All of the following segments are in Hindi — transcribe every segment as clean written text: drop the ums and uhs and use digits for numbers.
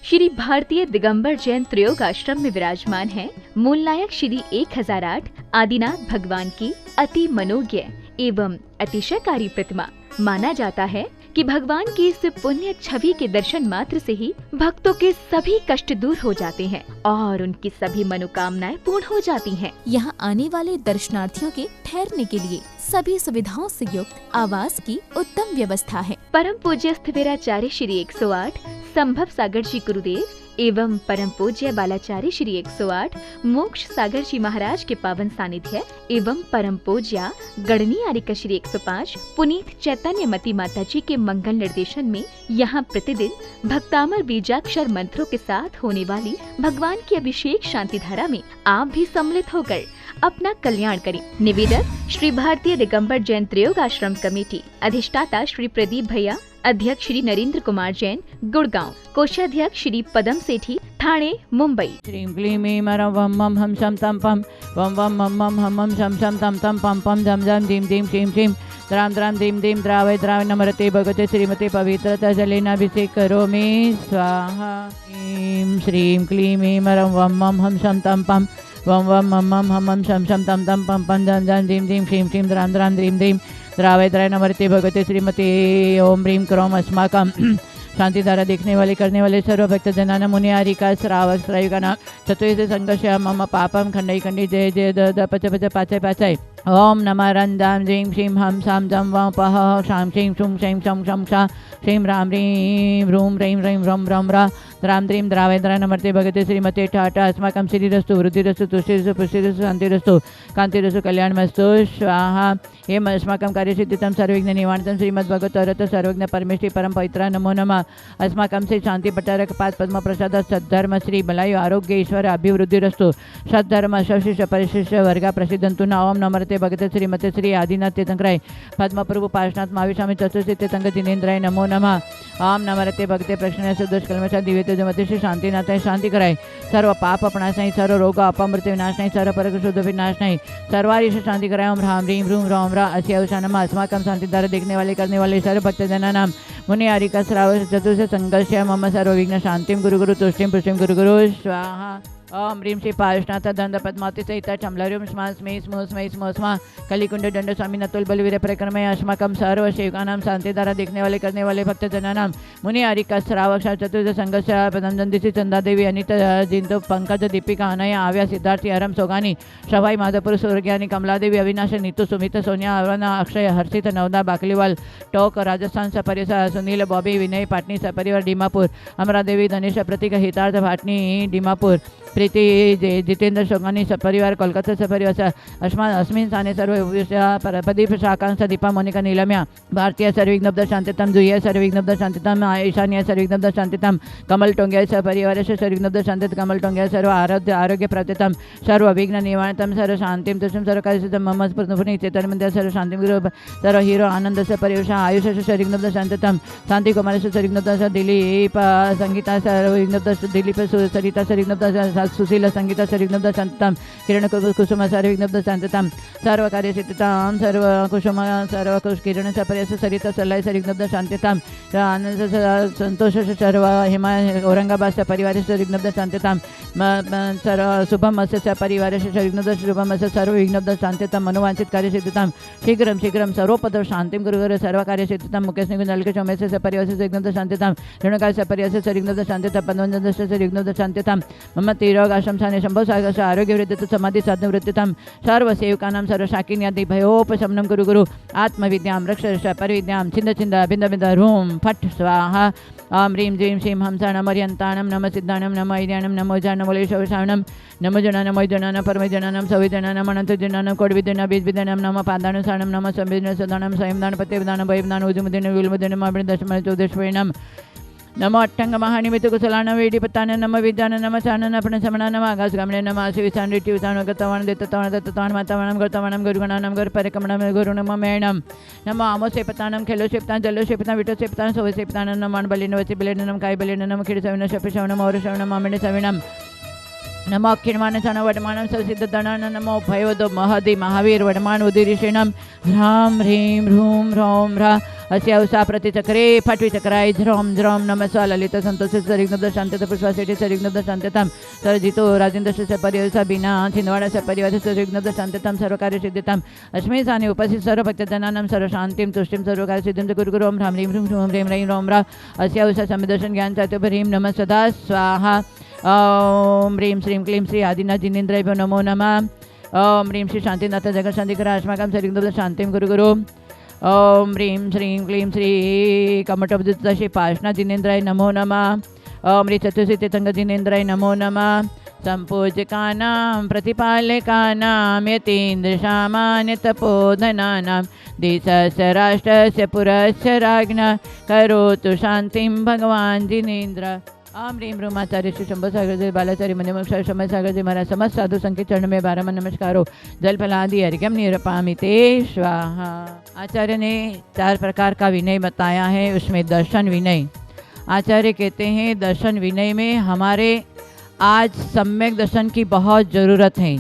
श्री भारतीय दिगंबर जैन त्रयोग आश्रम में विराजमान है मूल नायक श्री 1008 आदिनाथ भगवान की अति मनोज्ञ एवं अतिशयकारी प्रतिमा। माना जाता है कि भगवान की इस पुण्य छवि के दर्शन मात्र से ही भक्तों के सभी कष्ट दूर हो जाते हैं और उनकी सभी मनोकामनाएं पूर्ण हो जाती हैं। यहाँ आने वाले दर्शनार्थियों के ठहरने के लिए सभी सुविधाओं से युक्त आवास की उत्तम व्यवस्था है। परम पूज्य स्थिविराचार्य श्री 108 संभव सागर जी गुरुदेव एवं परम पूज्य बालाचार्य श्री 108 मोक्ष सागर जी महाराज के पावन सानिध्य एवं परम पूज्य गणनी आर्यका श्री 105 पुनीत चैतन्य मती माता जी के मंगल निर्देशन में यहाँ प्रतिदिन भक्तामर बीजाक्षर मंत्रों के साथ होने वाली भगवान की अभिषेक शांति धारा में आप भी सम्मिलित होकर अपना कल्याण करें। निवेदक श्री भारतीय दिगंबर जैन त्रयोग आश्रम कमेटी, अधिष्ठाता श्री प्रदीप भैया, अध्यक्ष श्री नरेंद्र कुमार जैन गुड़गांव, कोषाध्यक्ष श्री पदम सेठी ठाणे मुंबई। श्रीं क्लीं ऐं मरं वं मं हम शम तम पम वं वं मं मं हम मं शम शम तम तम पम पम झम झम धीम धीम श्रीं श्रीं द्रां द्रां धीम धीम द्रावय द्रावय नमरते भगवते श्रीमते पवित्रता जलेनाभिषेक करोमि स्वाहा। श्रीं क्लीं ऐं मरं वं मं हम शम तम पम वं वं मं मं हम मं शम शम तम तम पम पम झम झम धीम धीम श्रीं श्रीं द्रां द्रां धीम धीम द्रावय द्रावय नमरते भगवते श्रीमते ओम ह्रीं क्रोम अस्माकं शांति धारा देखने वाले करने वाले सर्व भक्त जनाना मुनि आरिका श्रावक श्राविकाना चतुर्थ संघर्ष मम पापम खंडई खंडी जय जय द पच पच पाचय पाचय। ओम नमः रंदाम ह्रीं श्रीं हम साम जम वं पह शां श्रीं शुं शैं शं शं शा श्रीं रां ह्रीं ह्रूं ह्रीं ह्रीं रं रं रा द्रां द्रीं द्रावय द्रा नमर्ते भगते श्रीमते ठाटा अस्माकं श्रीरस्तु वृद्धिरस्तु तुष्टिरस्तु पुष्टिरस्तु शांतिरस्तु कांतिरस्तु कल्याणमस्तु स्वाहा। हेम अस्माकं कार्यसिद्धितं सर्वविघ्न निवारणं श्रीमद्भगवत सर्वज्ञ परमेष्टि परम पवित्र नमो नमः। अस्माकं से शांति पटारक पाद पद्म प्रसाद सद्धर्म श्री बलायु आरोग्य ईश्वर अभिवृद्धिरस्तु सद्धर्म सशिष्य परिशिष्ट वर्गा प्रसिद्धंतु न। ओम नमर्ते भगते श्रीमते श्री आदिनाथ तीर्थंकराय पद्म प्रभु पार्श्वनाथ महावीर चतुर्थी तीर्थंकर जिनेन्द्राय नमो नमः। ओम नमरते भगते प्रश्न सुदोष कलमशा दिव्य जमते श्री शांतिनाथ शांति कराय सर्व पाप अपनाश नहीं सर्व रोग अपमृत्यु विनाश नहीं सर्व परक शुद्ध विनाश नहीं सर्वारिश शांति कराय। ओम ह्रां ह्रीं ह्रूं ह्रौं ह्रा अस्य अवसानम अस्माकं शांति द्वारा देखने वाले करने वाले सर्व भक्त जनानां मुनि आरिका श्राव चतुर्थ संघर्ष मम सर्व विघ्न शांतिम गुरु गुरु तुष्टिम पुष्टिम गुरु गुरु स्वाहा। ओम ह्रीं श्री पार्श्वनाथ दंड पद्मावती सहिता चमलरियम स्मा स्मे स्मो स्मै स्मो स्मा कलिकुंड दंड स्वामी नतुल बलवीर परिक्रमय अस्माकं सर्व सेवकानां शांति धारा देखने वाले करने वाले भक्त जनानां मुनि आरिका श्रावक चतुर्थ संघर्ष पदमदंदिसी चंदा देवी अनिता जिंदो पंकज दीपिका अनया आव्या सिद्धार्थी अरम सोगानी सवाई माधवपुर स्वर्ज्ञानी कमलादेवी अविनाश नीतू सुमित सोनिया अरवना अक्षय हर्षित नवदा बाकलीवाल टोक राजस्थान सपरिवार सुनील बॉबी विनय पाटनी सपरिवार डीमापुर अमरादेवी धनेश प्रतीक हितार्थ भाटनी डीमापुर प्रीति जितेंद्र सोगानी सपरिवार कोलकाता सपरिवार अस्मिन् स्थाने सर्व प्रदीप शाकांश दीपा मोनिका नीलम्या भारतीय सर्वविघ्नब्ध शांतितम जुह्य सर्वविघ्नब्ध शांतितम ईशान्य सर्वविघ्नब्ध शांतितम कमल टोंग्या सपरिवार सर्वविघ्नब्ध शांतित कमल टोंग्या सर्व आरोग्य प्राप्तितम सर्व विघ्न निवारणतम सर्व शांतिम तुष्टिम सर्व कार्यसिद्धम मम स्फूर्ति चैतन्य सर्व शांतिम गुरु सर्व हीरो आनंद सपरिवार आयुष सर्वविघ्नब्ध शांतितम शांति कुमार सर्वविघ्नब्ध दिलीप संगीता सर्वविघ्नब्ध दिलीप सरिता सर्वविघ्नब्ध सुशील संगीता सर्वविघ्नब्ध शांतितम किरण कुसुम सर्वविघ्नब्ध शांतितम सर्व कार्यसिद्धतां सर्व कुसुम सर्व किरण सपरिवार सरिता सल्लाय सर्वविघ्नब्ध शांतितम आनंद संतोष सर्व हेमा औरंगाबाद सपरिवार सर्वविघ्नब्ध शांतितम सर्व शुभम अस्य सपरिवार सर्वविघ्नब्ध शुभम अस्य सर्वविघ्नब्ध शांतितम मनोवांछित कार्यसिद्धतां शीघ्रं शीघ्रं सर्वपद शांतिं गुरुवर सर्व कार्यसिद्धतां मुकेश निकुंजलके चौमेश सपरिवार सर्वविघ्नब्ध शांतितम रेणुका सपरिवार सर्वविघ्नब्ध शांतितम पद्मवंदन सर्वविघ्नब्ध शांतितम मम तिरोग आशंसाने शंभो सागर आरोग्य वृद्धित समाधि साधन वृद्धितम सर्व सेवकानां सर्व शाकिन्यादि भयोपशमनं गुरु गुरु आत्मविद्यां रक्ष परिविद्यां छिंद छिंद बिंद बिंद रूम फट स्वाहा। ओम ह्रीं ह्रीं श्रीं हंसाणमर्यन्ताणं नम सिद्धाणं नम ऐर्याणं नमो जानमौलेशवशाणं नमो जनानं मैजनानं परमजनानं सविजनानं अनन्तजनानं कोडविद्यानं बीजविद्यानं नम पादानुसारणं नम संविधानं सदानं संयमदानं पत्यविधानं भयविधानं उजुमुदिनं विलमुदिनं माबिदशमनं चौदशवेणं नमो अट्टंग महानिमित्त कुशलानं वेडिपतानं नम विद्यानं नम चानं आपण समणानं नम आकाशगमने नम आशिविसानं ऋटिविसानं गतवानं दत्तवानं दत्तवानं मातावानं गतवानं गुरुगणानं गुरुपरिक्रमणं गुरुनम मेणं नम आमोसेपतानं खेलोसेपतानं जलोसेपतानं विटोसेपतानं सोवसेपतानं नम अणबलिनं वचिबलिनं नम कायबलिनं नम खिडसविनं शपिशवनं मौरशवनं मामिणं सविणं नमो अक्षिणमानसन वडमानं ससिद्धधनन नमो भयोदो महदि महावीर वडमान उदीरिषेणं ह्रां ह्रीं ह्रूं ह्रौं ह्रा अस्य उषा प्रतिचक्रे फट्विचक्राय ध्रौं ध्रौं नमस्व ललित संतोषित सरिग्नद शांतत पुष्पसेठी सरिग्नद शांततम सरजितो राजेंद्र परिवसा बिना छिंदवाड़ा से परिवार सरिग्नद शांततम सर्वकार्य सिद्धितम अस्मि स्थाने उपस्थित सर्व भक्तजनानां सर्व शांतिं तुष्टिं सर्वकार्य सिद्धिं च गुरु गुरु ओम ह्रां ह्रीं ह्रूं ह्रीं ह्रीं ह्रौं ह्रा अस्य उषा संदर्शन ज्ञान चातुर्भरीं नमः सदा स्वाहा ओम ह्रीं श्रीं क्लीं श्री आदिनाथ जिनेन्द्राय नमो नमः ओम ह्रीं श्री शांतिनाथ जगत शांतिकर अस्माकं सरिग्नद शांतिं गुरु गुरु ओम ह्रीं श्रीं क्लीं श्री कमठोपदुत श्री पार्श्वनाथ जिनेन्द्राय नमो नमः ओम ह्रीं चतुर्श्री तीर्थंकर जिनेन्द्राय नमो नमः संपूजकानां प्रतिपालकानां यतीन्द्र सामान्य तपोधनानां देशस्य राष्ट्रस्य पुरस्य राज्ञा करोतु शांतिं भगवान जिनेन्द्र आम ह्रीं ब्रह्माचार्य श्री शंभु सागर जी बालाचार्य मणिमुख समय सागर जी महाराज समस्त साधु संख्य चरण में 12 नमस्कारो जल फलादि अर्घ्यम निरपामि ते स्वाहा। आचार्य ने 4 प्रकार का विनय बताया है, उसमें दर्शन विनय। आचार्य कहते हैं दर्शन विनय में हमारे आज सम्यक दर्शन की बहुत ज़रूरत है।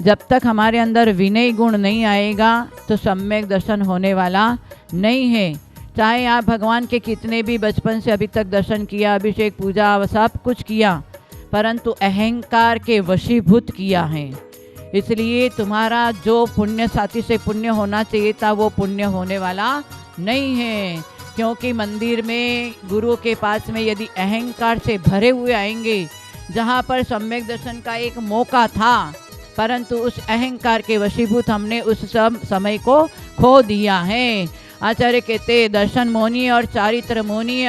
जब तक हमारे अंदर विनय गुण नहीं आएगा तो सम्यक दर्शन होने वाला नहीं है। चाहे आप भगवान के कितने भी बचपन से अभी तक दर्शन किया, अभिषेक पूजा सब कुछ किया, परंतु अहंकार के वशीभूत किया है। इसलिए तुम्हारा जो पुण्य साथी से पुण्य होना चाहिए था वो पुण्य होने वाला नहीं है। क्योंकि मंदिर में गुरु के पास में यदि अहंकार से भरे हुए आएंगे, जहाँ पर सम्यक दर्शन का एक मौका था, परंतु उस अहंकार के वशीभूत हमने उस सब समय को खो दिया है। आचार्य कहते दर्शन मोहनीय और चारित्र मोहनीय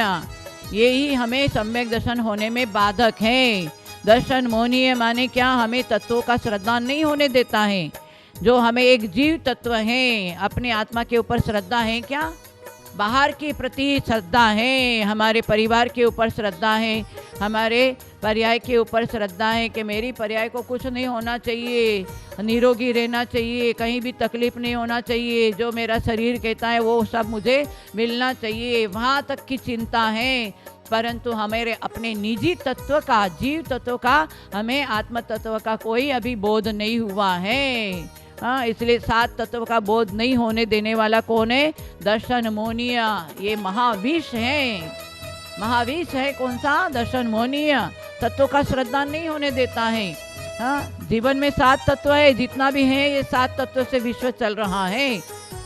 यही हमें सम्यक दर्शन होने में बाधक है। दर्शन मोहनीय माने क्या? हमें तत्वों का श्रद्धा नहीं होने देता है। जो हमें एक जीव तत्व है, अपने आत्मा के ऊपर श्रद्धा है क्या? बाहर के प्रति श्रद्धा है, हमारे परिवार के ऊपर श्रद्धा है, हमारे पर्याय के ऊपर श्रद्धा है कि मेरी पर्याय को कुछ नहीं होना चाहिए, निरोगी रहना चाहिए, कहीं भी तकलीफ नहीं होना चाहिए, जो मेरा शरीर कहता है वो सब मुझे मिलना चाहिए, वहाँ तक की चिंता है। परंतु हमारे अपने निजी तत्व का, जीव तत्व का, हमें आत्म तत्व का कोई अभी बोध नहीं हुआ है। हाँ, इसलिए 7 तत्व का बोध नहीं होने देने वाला कौन है? दर्शन मोहनीय। ये महाविष है, महाविष है। कौन सा? दर्शन मोहनीय। तत्वों का श्रद्धा नहीं होने देता है। हाँ, जीवन में 7 तत्व है, जितना भी है ये 7 तत्व से विश्व चल रहा है।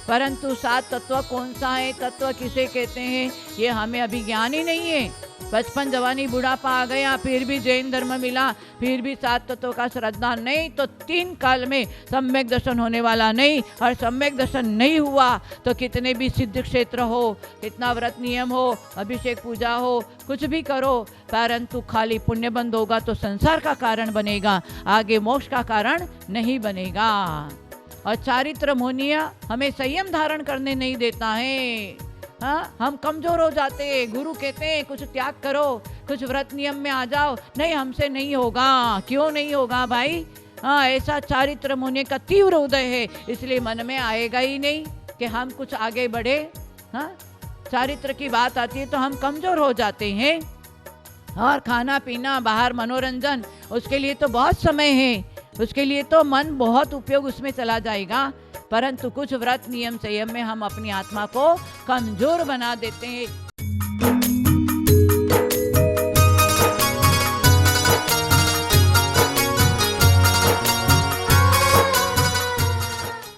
परंतु 7 तत्व कौन सा है, तत्व किसे कहते हैं, ये हमें अभी ज्ञान ही नहीं है। बचपन जवानी बुढ़ापा आ गया, फिर भी जैन धर्म मिला, फिर भी 7 तत्वों का श्रद्धा नहीं, तो 3 काल में सम्यक दर्शन होने वाला नहीं। और सम्यक दर्शन नहीं हुआ तो कितने भी सिद्ध क्षेत्र हो, कितना व्रत नियम हो, अभिषेक पूजा हो, कुछ भी करो, परंतु खाली पुण्य बंद होगा तो संसार का कारण बनेगा, आगे मोक्ष का कारण नहीं बनेगा। और चारित्र मोहनीय हमें संयम धारण करने नहीं देता है। हाँ, हम कमजोर हो जाते हैं। गुरु कहते हैं कुछ त्याग करो, कुछ व्रत नियम में आ जाओ, नहीं हमसे नहीं होगा। क्यों नहीं होगा भाई? हाँ, ऐसा चारित्र मोहनीय का तीव्र उदय है, इसलिए मन में आएगा ही नहीं कि हम कुछ आगे बढ़े। हाँ, चारित्र की बात आती है तो हम कमजोर हो जाते हैं। और खाना पीना, बाहर मनोरंजन, उसके लिए तो बहुत समय है, उसके लिए तो मन बहुत उपयोग उसमें चला जाएगा। परंतु कुछ व्रत नियम संयम में हम अपनी आत्मा को कमजोर बना देते हैं।